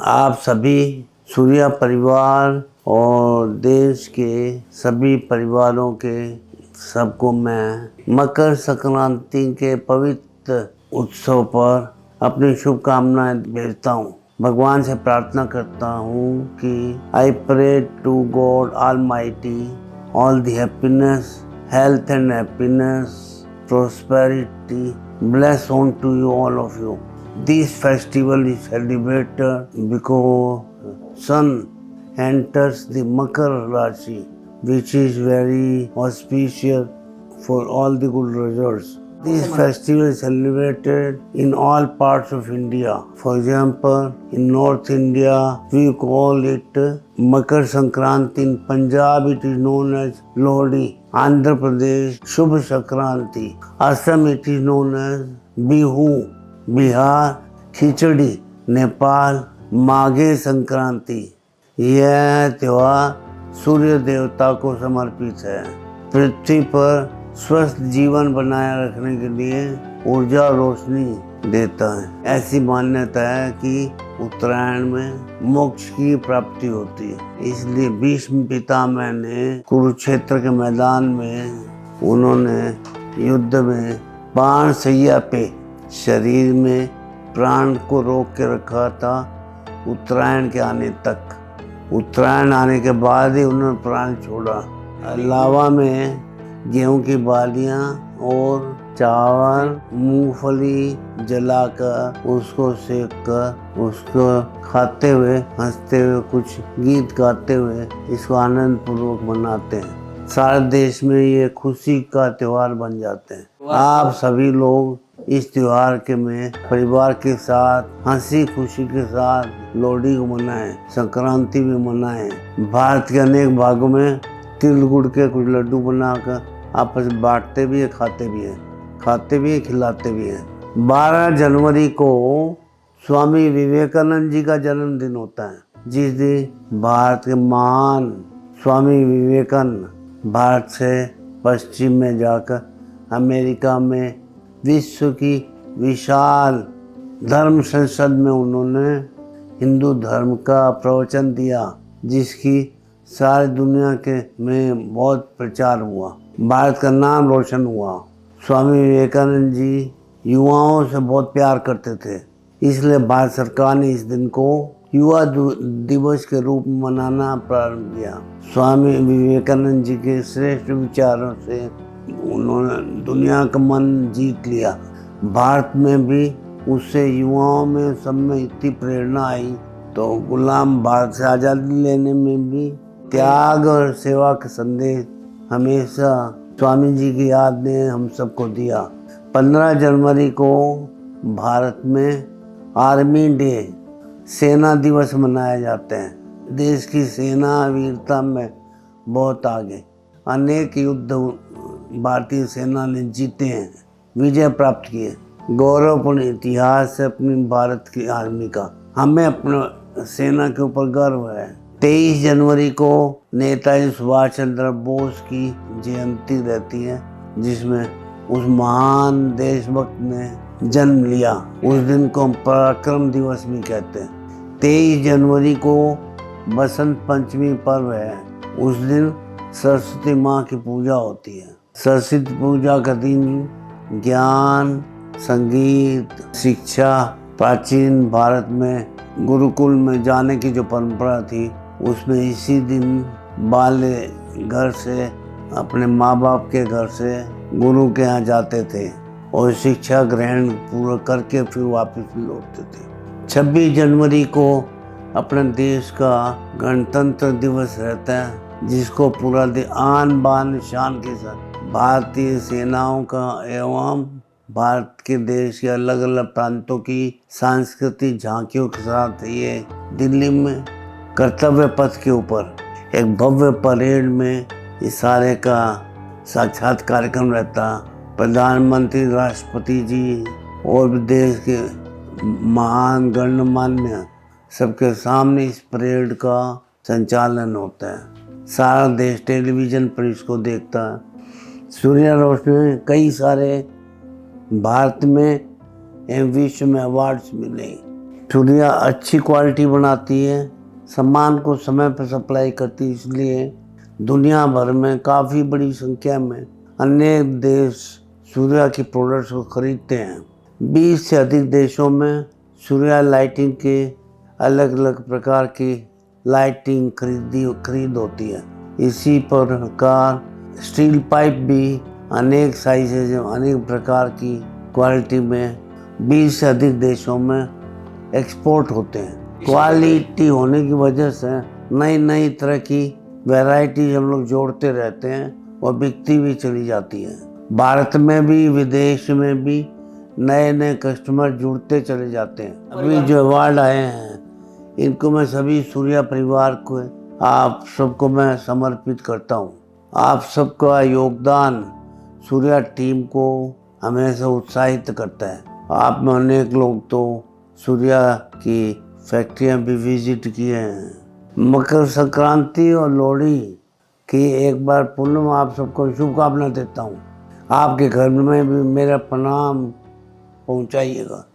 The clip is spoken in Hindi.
आप सभी सूर्या परिवार और देश के सभी परिवारों के सबको मैं मकर संक्रांति के पवित्र उत्सव पर अपनी शुभकामनाएं भेजता हूँ। भगवान से प्रार्थना करता हूँ कि I pray to God almighty all the happiness, health and happiness, prosperity, bless on to you all of you. This festival is celebrated because sun enters the Makar Rashi, which is very auspicious for all the good results. This festival is celebrated in all parts of India. For example, in North India, we call it Makar Sankranti. In Punjab, it is known as Lohri. Andhra Pradesh, Shubh Sankranti. Assam, it is known as Bihu. Bihar, Khichdi. Nepal, Maghe Sankranti. यह त्योहार सूर्य देवता को समर्पित है। पृथ्वी पर स्वस्थ जीवन बनाए रखने के लिए ऊर्जा रोशनी देता है। ऐसी मान्यता है कि उत्तरायण में मोक्ष की प्राप्ति होती है। इसलिए भीष्म पितामह ने कुरुक्षेत्र के मैदान में उन्होंने युद्ध में बाण सैया पे शरीर में प्राण को रोक के रखा था उत्तरायण के आने तक। उत्तरायण आने के बाद ही उन्होंने प्राण छोड़ा। लावा में गेहूं की बालियां और चावल मूंगफली जलाकर उसको सेक कर उसको खाते हुए हंसते हुए कुछ गीत गाते हुए इसको आनंद पूर्वक मनाते हैं। सारे देश में ये खुशी का त्योहार बन जाते हैं। आप सभी लोग इस त्योहार के में परिवार के साथ हंसी खुशी के साथ लोहड़ी को मनाएं, संक्रांति भी मनाएं। भारत के अनेक भागों में तिल गुड़ के कुछ लड्डू बनाकर आपस में बांटते भी है, खाते भी है, खिलाते भी हैं। 12 जनवरी को स्वामी विवेकानंद जी का जन्मदिन होता है, जिस दिन भारत के महान स्वामी विवेकानंद भारत से पश्चिम में जाकर अमेरिका में विश्व की विशाल धर्म संसद में उन्होंने हिंदू धर्म का प्रवचन दिया, जिसकी सारी दुनिया के में बहुत प्रचार हुआ। भारत का नाम रोशन हुआ। स्वामी विवेकानंद जी युवाओं से बहुत प्यार करते थे, इसलिए भारत सरकार ने इस दिन को युवा दिवस के रूप में मनाना प्रारंभ किया। स्वामी विवेकानंद जी के श्रेष्ठ विचारों से उन्होंने दुनिया का मन जीत लिया। भारत में भी उससे युवाओं में सब में इतनी प्रेरणा आई, तो गुलाम भारत से आज़ादी लेने में भी त्याग और सेवा का संदेश हमेशा स्वामी जी की याद ने हम सबको दिया। 15 जनवरी को भारत में आर्मी डे, सेना दिवस मनाए जाते हैं। देश की सेना वीरता में बहुत आगे, अनेक युद्ध भारतीय सेना ने जीते हैं, विजय प्राप्त किए। गौरवपूर्ण इतिहास है अपनी भारत की आर्मी का। हमें अपने सेना के ऊपर गर्व है। 23 जनवरी को नेताजी सुभाष चंद्र बोस की जयंती रहती है, जिसमें उस महान देशभक्त ने जन्म लिया। उस दिन को हम पराक्रम दिवस भी कहते हैं। 23 जनवरी को बसंत पंचमी पर्व है। उस दिन सरस्वती माँ की पूजा होती है। सरस्वती पूजा का दिन ज्ञान, संगीत, शिक्षा, प्राचीन भारत में गुरुकुल में जाने की जो परंपरा थी, उसमें इसी दिन बाल्य घर से अपने माँ बाप के घर से गुरु के यहाँ जाते थे और शिक्षा ग्रहण पूरा करके फिर वापस लौटते थे। 26 जनवरी को अपने देश का गणतंत्र दिवस रहता है, जिसको पूरा दिन आन बान शान के साथ भारतीय सेनाओं का एवं भारत के देश के अलग अलग प्रांतों की सांस्कृतिक झांकियों के साथ ये दिल्ली में कर्तव्य पथ के ऊपर एक भव्य परेड में इस सारे का साक्षात कार्यक्रम रहता। प्रधानमंत्री, राष्ट्रपति जी और भी देश के महान गणमान्य सबके सामने इस परेड का संचालन होता है। सारा देश टेलीविज़न पर इसको देखता है। सूर्या रोशनी कई सारे भारत में एवं विश्व में अवार्ड्स मिले। चूड़ियाँ अच्छी क्वालिटी बनाती है, सामान को समय पर सप्लाई करती है, इसलिए दुनिया भर में काफ़ी बड़ी संख्या में अनेक देश सूर्या की प्रोडक्ट्स को खरीदते हैं। 20 से अधिक देशों में सूर्या लाइटिंग के अलग अलग प्रकार की लाइटिंग खरीद होती है। इसी प्रकार स्टील पाइप भी अनेक साइजेज अनेक प्रकार की क्वालिटी में 20 से अधिक देशों में एक्सपोर्ट होते हैं। क्वालिटी होने की वजह से नई नई तरह की वैरायटी हम लोग जोड़ते रहते हैं और बिकती भी चली जाती है। भारत में भी विदेश में भी नए नए कस्टमर जुड़ते चले जाते हैं। अभी जो अवार्ड आए हैं इनको मैं सभी सूर्या परिवार को आप सबको मैं समर्पित करता हूँ। आप सबका योगदान सूर्या टीम को हमेशा उत्साहित करता है। आप में अनेक लोग तो सूर्या की फैक्ट्रियां भी विजिट किए हैं। मकर संक्रांति और लोहड़ी की एक बार पुनः आप सबको शुभकामना देता हूँ। आपके घर में भी मेरा प्रणाम पहुँचाइएगा।